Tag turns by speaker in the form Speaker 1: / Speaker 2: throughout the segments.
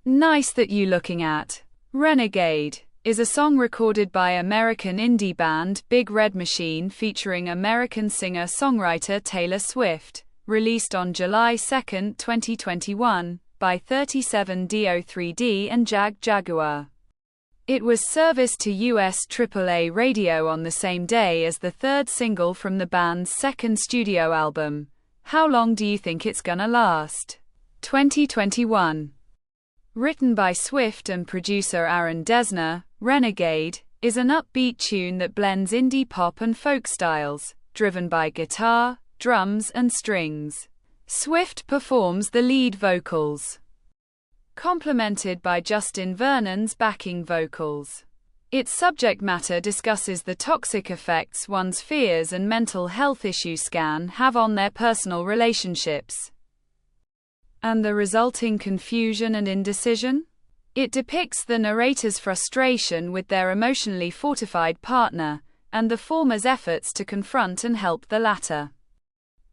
Speaker 1: Nice that you looking at. Renegade is a song recorded by American indie band Big Red Machine featuring American singer-songwriter Taylor Swift, released on July 2, 2021, by 37do3D and Jaguar. It was serviced to US AAA radio on the same day as the third single from the band's second studio album, How Long Do You Think It's Gonna Last? 2021. Written by Swift and producer Aaron Dessner, Renegade is an upbeat tune that blends indie pop and folk styles, driven by guitar, drums, and strings. Swift performs the lead vocals, complemented by Justin Vernon's backing vocals. Its subject matter discusses the toxic effects one's fears and mental health issues can have on their personal relationships, and the resulting confusion and indecision. It depicts the narrator's frustration with their emotionally fortified partner, and the former's efforts to confront and help the latter.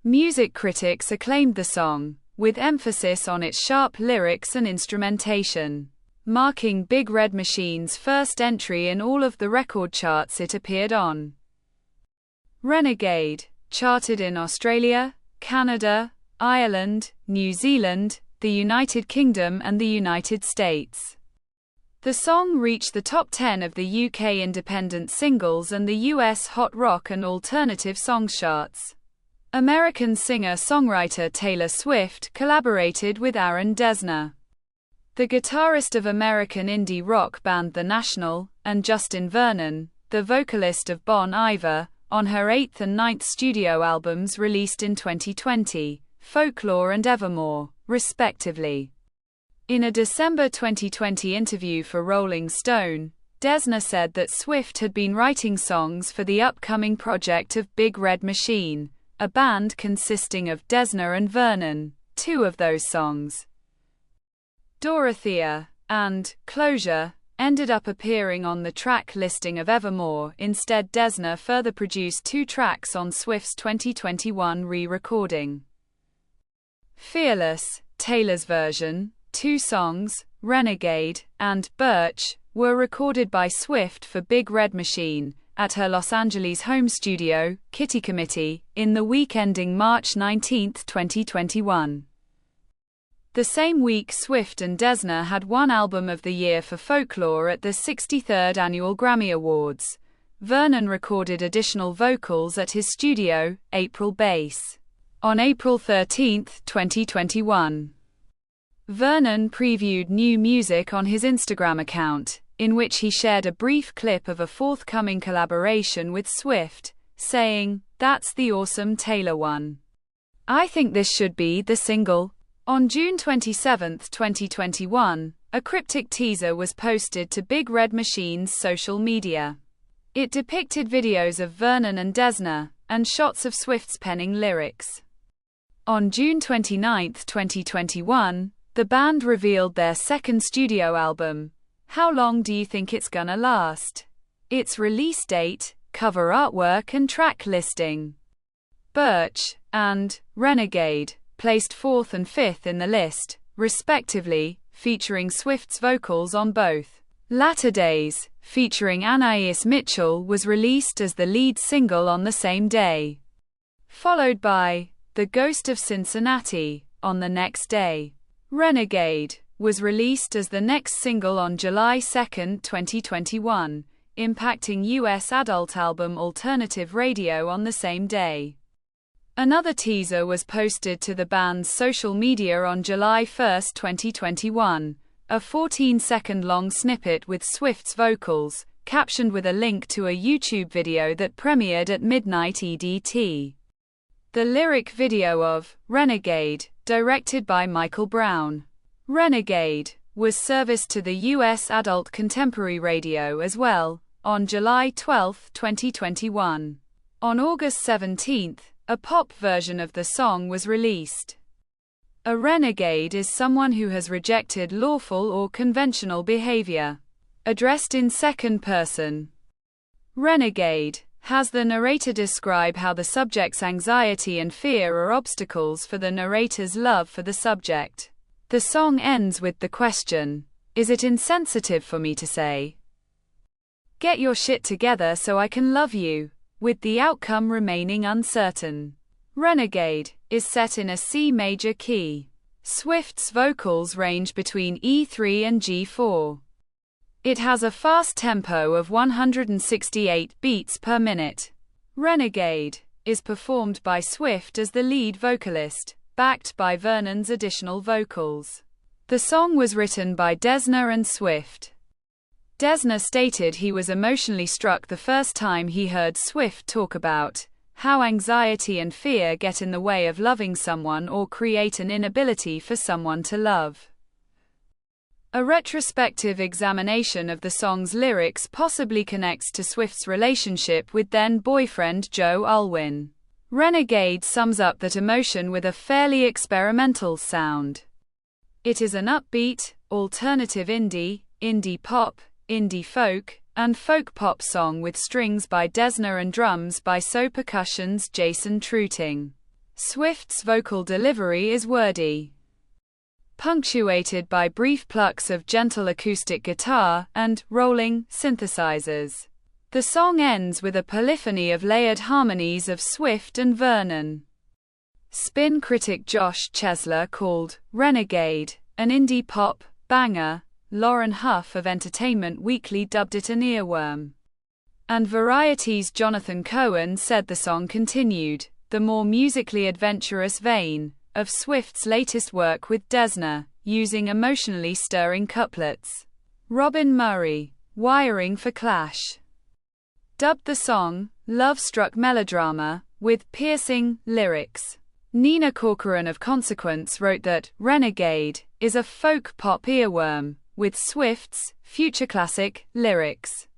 Speaker 1: Music critics acclaimed the song, with emphasis on its sharp lyrics and instrumentation, marking Big Red Machine's first entry in all of the record charts it appeared on. Renegade charted in Australia, Canada, Ireland, New Zealand, the United Kingdom and the United States. The song reached the top 10 of the UK Independent Singles and the US Hot Rock and Alternative Songs charts. American singer-songwriter Taylor Swift collaborated with Aaron Dessner, the guitarist of American indie rock band The National, and Justin Vernon, the vocalist of Bon Iver, on her 8th and 9th studio albums released in 2020. Folklore and Evermore, respectively. In a December 2020 interview for Rolling Stone, Dessner said that Swift had been writing songs for the upcoming project of Big Red Machine, a band consisting of Dessner and Vernon. Two of those songs, Dorothea and Closure, ended up appearing on the track listing of Evermore. Instead, Dessner further produced two tracks on Swift's 2021 re-recording. Fearless, Taylor's version, two songs, Renegade and Birch, were recorded by Swift for Big Red Machine at her Los Angeles home studio, Kitty Committee, in the week ending March 19, 2021. The same week, Swift and Dessner had won Album of the Year for Folklore at the 63rd Annual Grammy Awards. Vernon recorded additional vocals at his studio, April Bass, on April 13, 2021. Vernon previewed new music on his Instagram account, in which he shared a brief clip of a forthcoming collaboration with Swift, saying, "That's the awesome Taylor one. I think this should be the single." On June 27, 2021, a cryptic teaser was posted to Big Red Machine's social media. It depicted videos of Vernon and Dessner, and shots of Swift's penning lyrics. On June 29, 2021, the band revealed their second studio album, How Long Do You Think It's Gonna Last? Its release date, cover artwork and track listing. Birch and Renegade placed 4th and 5th in the list, respectively, featuring Swift's vocals on both. Latter Days, featuring Anais Mitchell, was released as the lead single on the same day, followed by The Ghost of Cincinnati on the next day. Renegade was released as the next single on July 2, 2021, impacting US adult album Alternative Radio on the same day. Another teaser was posted to the band's social media on July 1, 2021, a 14-second long snippet with Swift's vocals, captioned with a link to a YouTube video that premiered at midnight EDT. The lyric video of Renegade, directed by Michael Brown. Renegade was serviced to the US adult contemporary radio as well, on July 12, 2021. On August 17, a pop version of the song was released. A renegade is someone who has rejected lawful or conventional behavior. Addressed in second person. Renegade has the narrator describe how the subject's anxiety and fear are obstacles for the narrator's love for the subject. The song ends with the question, "Is it insensitive for me to say, get your shit together so I can love you?" with the outcome remaining uncertain. Renegade is set in a C major key. Swift's vocals range between E3 and G4. It has a fast tempo of 168 beats per minute. Renegade is performed by Swift as the lead vocalist, backed by Vernon's additional vocals. The song was written by Desna and Swift. Desna stated he was emotionally struck the first time he heard Swift talk about how anxiety and fear get in the way of loving someone or create an inability for someone to love. A retrospective examination of the song's lyrics possibly connects to Swift's relationship with then-boyfriend Joe Alwyn. Renegade sums up that emotion with a fairly experimental sound. It is an upbeat, alternative indie, indie pop, indie folk, and folk pop song with strings by Desna and drums by So Percussion's Jason Truting. Swift's vocal delivery is wordy, punctuated by brief plucks of gentle acoustic guitar and rolling synthesizers. The song ends with a polyphony of layered harmonies of Swift and Vernon. Spin critic Josh Chesler called Renegade an indie pop banger. Lauren Huff of Entertainment Weekly dubbed it an earworm. And Variety's Jonathan Cohen said the song continued the more musically adventurous vein of Swift's latest work with Desna, using emotionally stirring couplets. Robin Murray, wiring for Clash, dubbed the song love-struck melodrama with piercing lyrics. Nina Corcoran of Consequence wrote that Renegade is a folk pop earworm with Swift's future classic lyrics.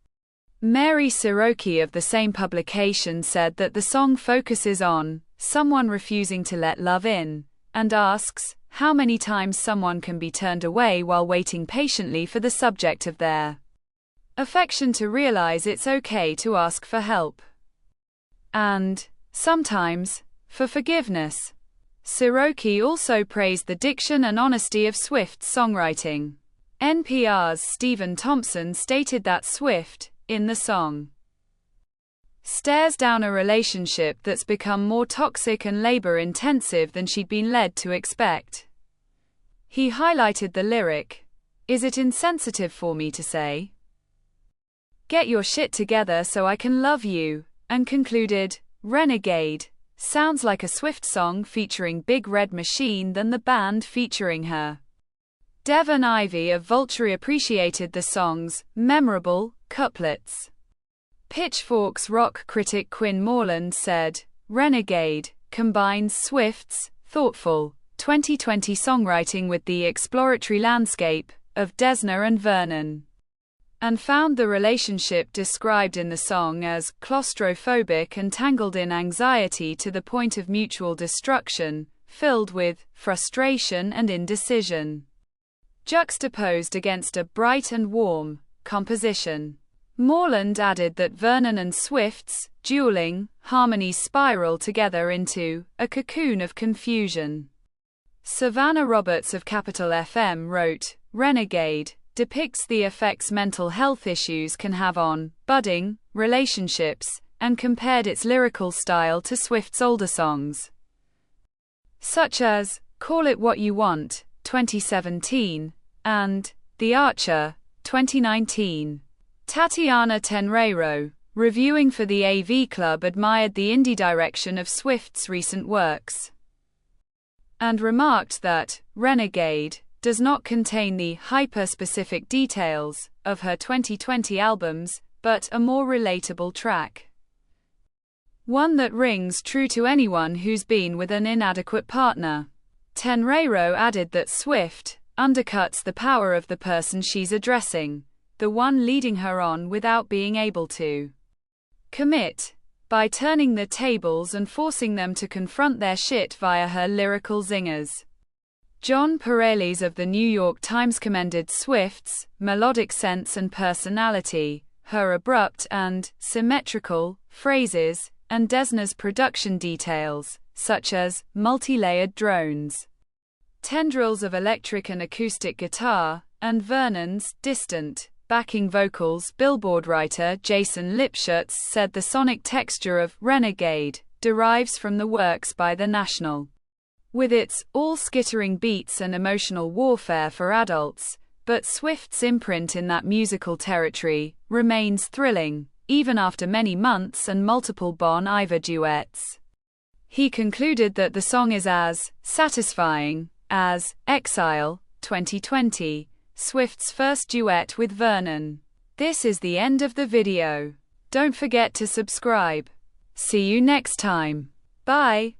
Speaker 1: Mary Siroki of the same publication said that the song focuses on someone refusing to let love in, and asks how many times someone can be turned away while waiting patiently for the subject of their affection to realize it's okay to ask for help. And, sometimes, for forgiveness. Siroki also praised the diction and honesty of Swift's songwriting. NPR's Stephen Thompson stated that Swift, in the song, stares down a relationship that's become more toxic and labor-intensive than she'd been led to expect. He highlighted the lyric, "Is it insensitive for me to say, get your shit together so I can love you," and concluded, "Renegade sounds like a Swift song featuring Big Red Machine than the band featuring her." Devon Ivey of Vulture appreciated the song's memorable couplets. Pitchfork's rock critic Quinn Moreland said, "Renegade combines Swift's thoughtful 2020 songwriting with the exploratory landscape of Desna and Vernon, and found the relationship described in the song as claustrophobic and tangled in anxiety to the point of mutual destruction, filled with frustration and indecision, juxtaposed against a bright and warm composition." Moreland added that Vernon and Swift's dueling harmonies spiral together into a cocoon of confusion. Savannah Roberts of Capital FM wrote, "Renegade depicts the effects mental health issues can have on budding relationships, and compared its lyrical style to Swift's older songs, such as Call It What You Want, 2017, and The Archer, 2019. Tatiana Tenreiro, reviewing for the AV Club, admired the indie direction of Swift's recent works, and remarked that Renegade does not contain the hyper-specific details of her 2020 albums, but a more relatable track. One that rings true to anyone who's been with an inadequate partner. Tenreiro added that Swift undercuts the power of the person she's addressing, the one leading her on without being able to commit, by turning the tables and forcing them to confront their shit via her lyrical zingers. John Pareles of the New York Times commended Swift's melodic sense and personality, her abrupt and symmetrical phrases, and Desna's production details, such as multi-layered drones. tendrils of electric and acoustic guitar, and Vernon's distant backing vocals. Billboard writer Jason Lipschutz said the sonic texture of Renegade derives from the works by The National, with its all-skittering beats and emotional warfare for adults, but Swift's imprint in that musical territory remains thrilling, even after many months and multiple Bon Iver duets. He concluded that the song is as satisfying as Exile 2020, Swift's first duet with Vernon. This is the end of the video. Don't forget to subscribe. See you next time. Bye.